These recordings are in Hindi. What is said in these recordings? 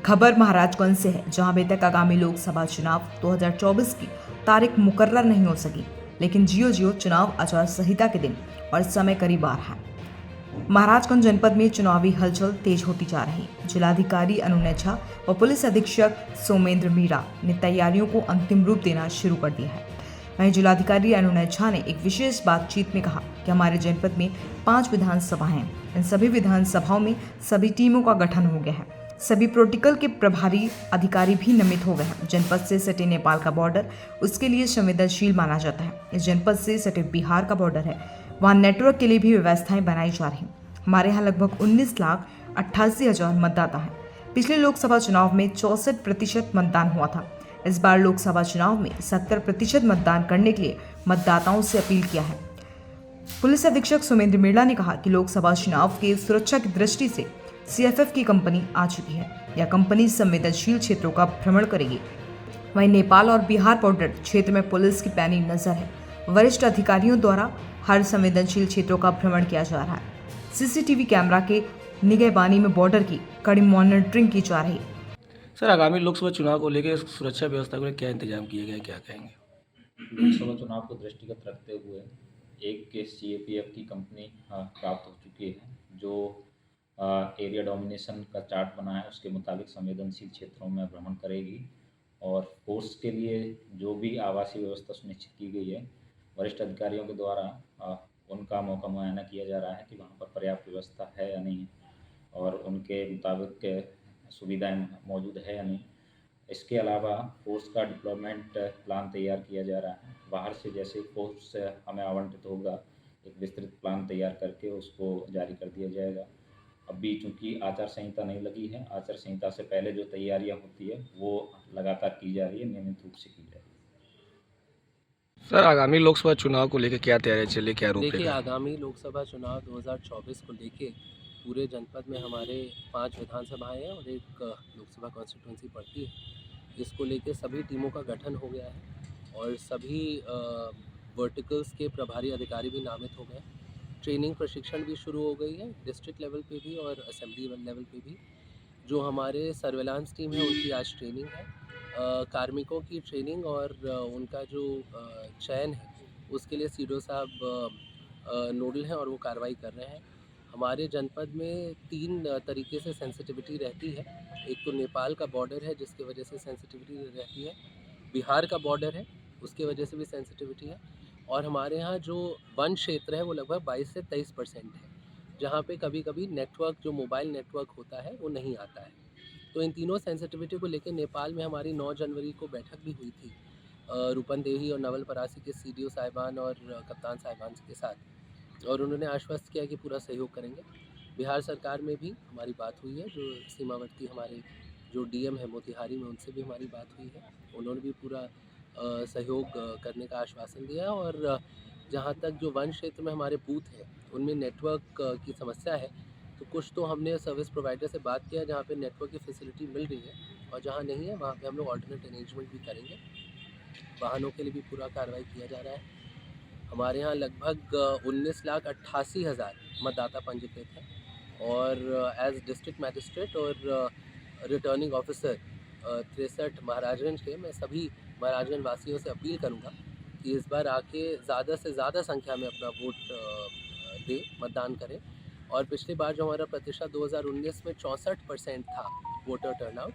खबर महाराजगंज से है, जहां अभी तक आगामी लोकसभा चुनाव 2024 की तारीख मुकर्रर नहीं हो सकी, लेकिन जियो चुनाव आचार संहिता के दिन और समय करीब आ रहा है। महाराजगंज जनपद में चुनावी हलचल तेज होती जा रही है। जिलाधिकारी अनुनय झा व पुलिस अधीक्षक सोमेंद्र मीणा ने तैयारियों को अंतिम रूप देना शुरू कर दिया है। वहीं जिलाधिकारी अनुनय झा ने एक विशेष बातचीत में कहा कि हमारे जनपद में 5 विधानसभाएं हैं। इन सभी विधानसभाओं में सभी टीमों का गठन हो गया है। सभी प्रोटोकॉल के प्रभारी अधिकारी भी नामित हो गए हैं। जनपद से सटे नेपाल का बॉर्डर उसके लिए संवेदनशील माना जाता है। इस जनपद से सटे बिहार का बॉर्डर है, वहाँ नेटवर्क के लिए भी व्यवस्थाएं बनाई जा रही हैं। हमारे यहाँ लगभग 19,88,000 मतदाता हैं। पिछले लोकसभा चुनाव में 64% मतदान हुआ था। इस बार लोकसभा चुनाव में 70% मतदान करने के लिए मतदाताओं से अपील किया है। पुलिस अधीक्षक सोमेंद्र मीणा ने कहा कि लोकसभा चुनाव की सुरक्षा की दृष्टि से CFF की कंपनी आ चुकी है। यह कंपनी संवेदनशील क्षेत्रों का भ्रमण करेगी। वहीं नेपाल और बिहार बॉर्डर क्षेत्र में पुलिस की पैनी नजर है। वरिष्ठ अधिकारियों द्वारा हर संवेदनशील क्षेत्रों का भ्रमण किया जा रहा है। CCTV कैमरा के निगहबानी में बॉर्डर की कड़ी मॉनिटरिंग की जा रही है। सर, आगामी लोकसभा चुनाव को लेकर सुरक्षा व्यवस्था को लेकर क्या इंतजाम किए गए, क्या कहेंगे? लोकसभा चुनाव को दृष्टिगत रखते हुए एक CAPF की कंपनी प्राप्त हो चुकी है, जो एरिया डोमिनेशन का चार्ट बना है, उसके मुताबिक संवेदनशील क्षेत्रों में भ्रमण करेगी। और फोर्स के लिए जो भी आवासीय व्यवस्था सुनिश्चित की गई है, वरिष्ठ अधिकारियों के द्वारा उनका मौका मुआयना किया जा रहा है कि वहाँ पर पर्याप्त व्यवस्था है या नहीं, और उनके मुताबिक सुविधाएं मौजूद है या नहीं। इसके अलावा फोर्स का डिप्लॉयमेंट प्लान तैयार किया जा रहा है। बाहर से जैसे फोर्स हमें आवंटित होगा, एक विस्तृत प्लान तैयार करके उसको जारी कर दिया जाएगा। अभी चूँकि आचार संहिता नहीं लगी है, आचार संहिता से पहले जो तैयारियां होती है वो लगातार की जा रही है, नियमित रूप से की जा रही है। सर, आगामी लोकसभा चुनाव को लेकर क्या तैयारी चले, क्या रूपरेखा? देखिए, आगामी लोकसभा चुनाव 2024 को लेके पूरे जनपद में हमारे 5 विधानसभाएं हैं और एक लोकसभा कॉन्स्टिट्यूंसी पड़ती है। इसको लेके सभी टीमों का गठन हो गया है और सभी वर्टिकल्स के प्रभारी अधिकारी भी नामित हो गए। ट्रेनिंग प्रशिक्षण भी शुरू हो गई है, डिस्ट्रिक्ट लेवल पे भी और असेंबली लेवल पे भी। जो हमारे सर्वेलांस टीम है उनकी आज ट्रेनिंग है। कार्मिकों की ट्रेनिंग और उनका जो चयन है उसके लिए सीडो साहब नोडल हैं और वो कार्रवाई कर रहे हैं। हमारे जनपद में 3 तरीके से सेंसिटिविटी रहती है। एक तो नेपाल का बॉर्डर है जिसकी वजह से सेंसिटिविटी रहती है, बिहार का बॉर्डर है उसकी वजह से भी सेंसिटिविटी है, और हमारे यहाँ जो वन क्षेत्र है वो लगभग 22 से 23% है, जहाँ पे कभी कभी नेटवर्क, जो मोबाइल नेटवर्क होता है वो नहीं आता है। तो इन तीनों सेंसिटिविटी को लेकर नेपाल में हमारी 9 जनवरी को बैठक भी हुई थी रूपनदेही और नवलपरासी के CDO साहिबान और कप्तान साहिबान के साथ, और उन्होंने आश्वस्त किया कि पूरा सहयोग करेंगे। बिहार सरकार में भी हमारी बात हुई है, जो सीमावर्ती हमारे जो DM है मोतिहारी में, उनसे भी हमारी बात हुई है। उन्होंने भी पूरा सहयोग करने का आश्वासन दिया है। और जहाँ तक जो वन क्षेत्र में हमारे बूथ हैं उनमें नेटवर्क की समस्या है, तो कुछ तो हमने सर्विस प्रोवाइडर से बात किया जहाँ पे नेटवर्क की फैसिलिटी मिल रही है, और जहाँ नहीं है वहाँ पे हम लोग ऑल्टरनेट अरेंजमेंट भी करेंगे। वाहनों के लिए भी पूरा कार्रवाई किया जा रहा है। हमारे यहाँ लगभग 19,88,000 मतदाता पंजीकृत हैं, और एज डिस्ट्रिक्ट मैजिस्ट्रेट और रिटर्निंग ऑफिसर 63 महाराजगंज के, मैं सभी महाराजगंज वासियों से अपील करूंगा कि इस बार आके ज़्यादा से ज़्यादा संख्या में अपना वोट दें, मतदान करें। और पिछली बार जो हमारा प्रतिशत 2019 में 64% था वोटर टर्नआउट,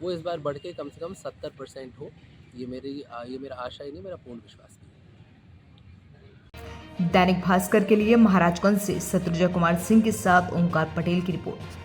वो इस बार बढ़ के कम से कम 70% हो। ये मेरा आशा ही नहीं, मेरा पूर्ण विश्वास भी है। दैनिक भास्कर के लिए महाराजगंज से शत्रुंजय कुमार सिंह के साथ ओंकार पटेल की रिपोर्ट।